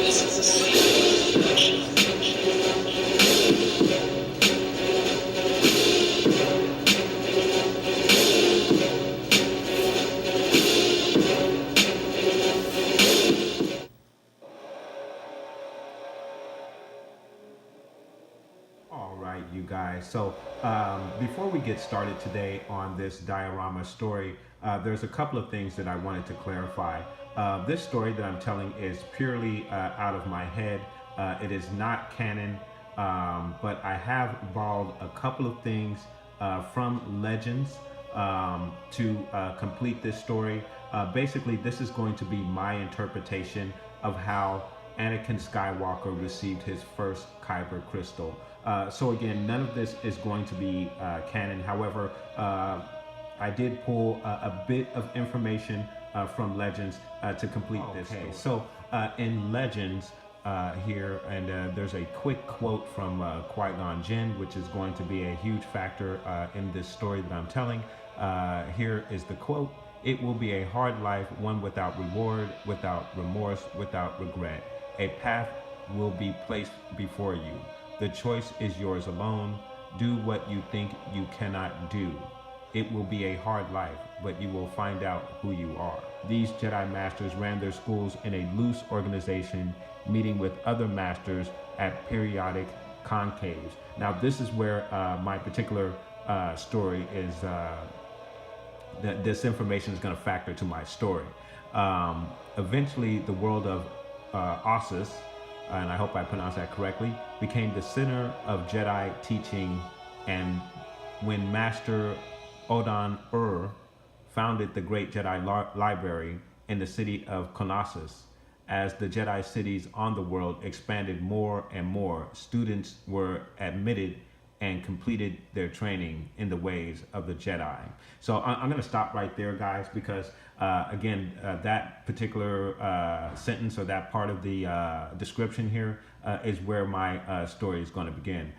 All right, you guys. So before we get started today on this diorama story, there's a couple of things that I wanted to clarify. This story that I'm telling is purely out of my head. It is not canon, but I have borrowed a couple of things from legends to complete this story. Basically, this is going to be my interpretation of how Anakin Skywalker received his first Kyber crystal. So again, none of this is going to be canon. However, I did pull a bit of information from Legends to complete this story. So in Legends here, and there's a quick quote from Qui-Gon Jinn, which is going to be a huge factor in this story that I'm telling. Here is the quote. It will be a hard life, one without reward, without remorse, without regret. A path will be placed before you. The choice is yours alone. Do what you think you cannot do. It will be a hard life, but you will find out who you are. These Jedi Masters ran their schools in a loose organization, meeting with other masters at periodic concaves. Now, this is where my particular story is, this information is going to factor to my story. Eventually, the world of Ossus, and I hope I pronounced that correctly, became the center of Jedi teaching, and when Master Odan founded the Great Jedi Library in the city of Colossus. As the Jedi cities on the world expanded more and more, students were admitted and completed their training in the ways of the Jedi. So I'm going to stop right there, guys, because again, that particular sentence or that part of the description here is where my story is going to begin.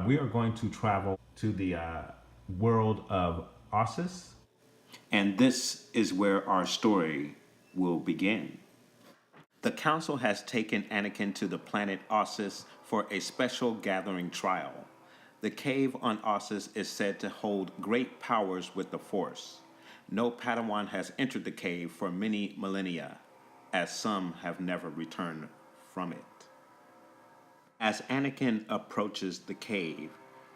We are going to travel to the world of Ossus, and this is where our story will begin. The Council has taken Anakin to the planet Ossus for a special gathering trial. The cave on Ossus is said to hold great powers with the Force. No Padawan has entered the cave for many millennia, as some have never returned from it. As Anakin approaches the cave,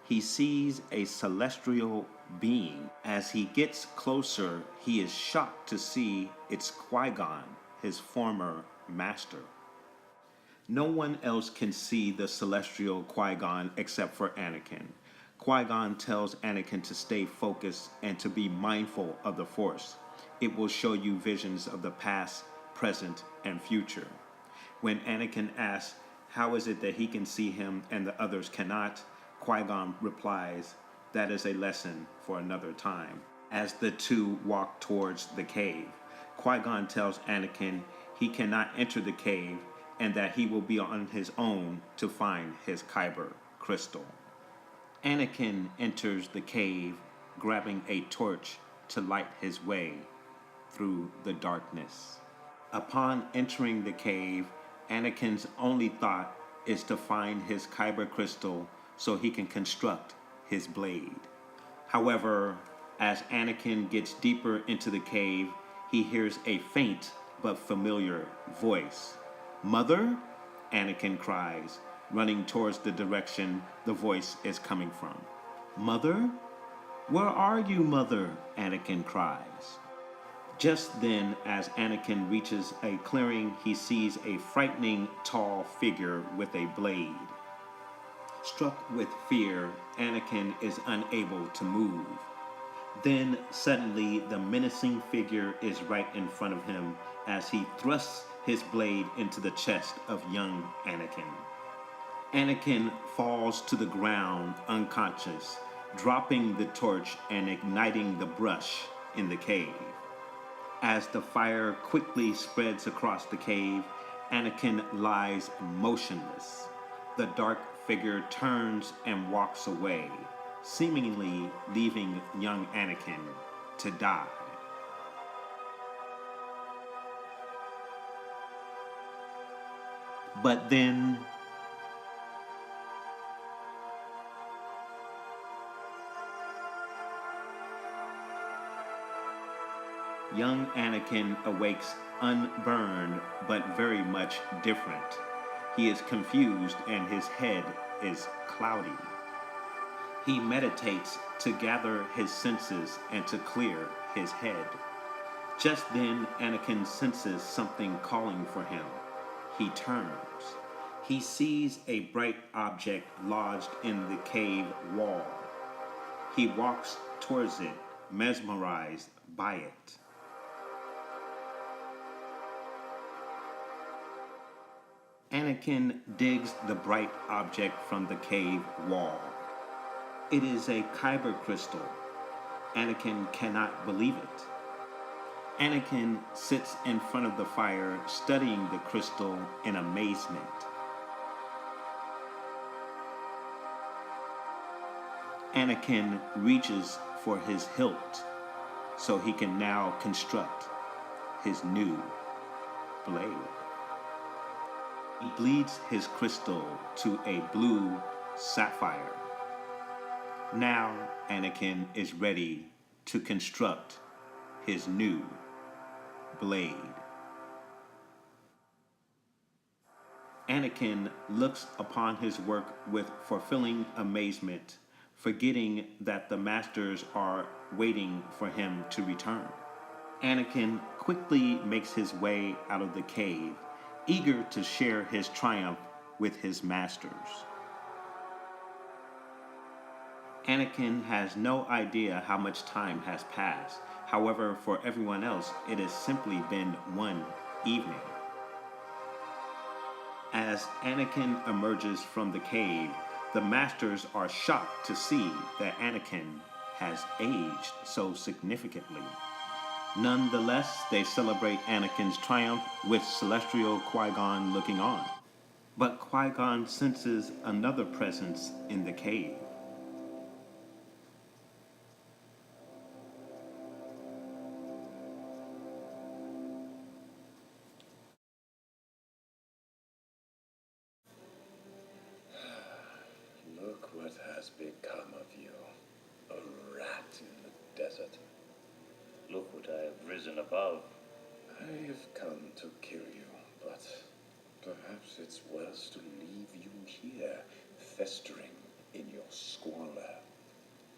he sees a celestial being. As he gets closer, he is shocked to see it's Qui-Gon, his former master. No one else can see the celestial Qui-Gon except for Anakin. Qui-Gon tells Anakin to stay focused and to be mindful of the Force. It will show you visions of the past, present, and future. When Anakin asks, how is it that he can see him and the others cannot? Qui-Gon replies, that is a lesson for another time. As the two walk towards the cave, Qui-Gon tells Anakin he cannot enter the cave and that he will be on his own to find his Kyber crystal. Anakin enters the cave, grabbing a torch to light his way through the darkness. Upon entering the cave, Anakin's only thought is to find his Kyber crystal so he can construct his blade. However, as Anakin gets deeper into the cave, he hears a faint but familiar voice. Mother? Anakin cries, running towards the direction the voice is coming from. Mother? Where are you, Mother? Anakin cries. Just then, as Anakin reaches a clearing, he sees a frightening tall figure with a blade. Struck with fear, Anakin is unable to move. Then, suddenly, the menacing figure is right in front of him as he thrusts his blade into the chest of young Anakin. Anakin falls to the ground unconscious, dropping the torch and igniting the brush in the cave. As the fire quickly spreads across the cave, Anakin lies motionless. The dark figure turns and walks away, seemingly leaving young Anakin to die. But then young Anakin awakes unburned but very much different. He is confused and his head is cloudy. He meditates to gather his senses and to clear his head. Just then, Anakin senses something calling for him. He turns. He sees a bright object lodged in the cave wall. He walks towards it, mesmerized by it. Anakin digs the bright object from the cave wall. It is a Kyber crystal. Anakin cannot believe it. Anakin sits in front of the fire, studying the crystal in amazement. Anakin reaches for his hilt so he can now construct his new blade. He bleeds his crystal to a blue sapphire. Now Anakin is ready to construct his new blade. Anakin looks upon his work with fulfilling amazement, forgetting that the masters are waiting for him to return. Anakin quickly makes his way out of the cave, eager to share his triumph with his masters. Anakin has no idea how much time has passed. However, for everyone else, it has simply been one evening. As Anakin emerges from the cave, the masters are shocked to see that Anakin has aged so significantly. Nonetheless, they celebrate Anakin's triumph with Celestial Qui-Gon looking on. But Qui-Gon senses another presence in the cave. Look what has become of you, a rat in the desert. Look what I have risen above. I have come to kill you, but perhaps it's worse to leave you here, festering in your squalor.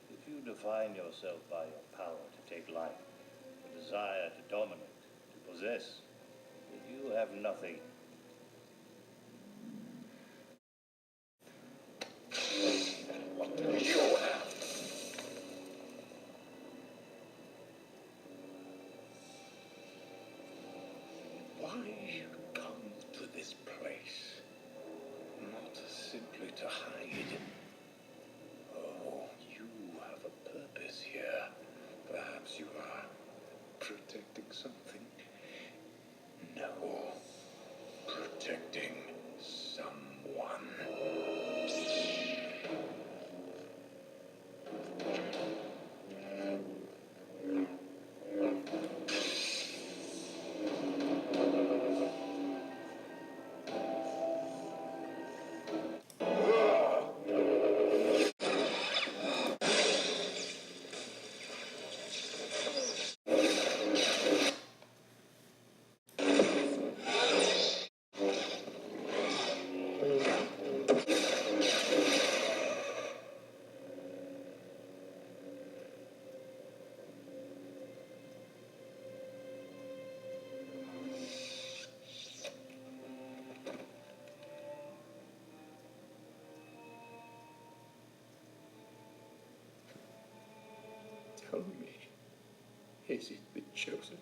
If you define yourself by your power to take life, the desire to dominate, to possess, you have nothing. What do you have? Why come to this place? Not simply to hide. Oh, you have a purpose here. Perhaps you are protecting something. No, protecting someone. Tell me, is it the chosen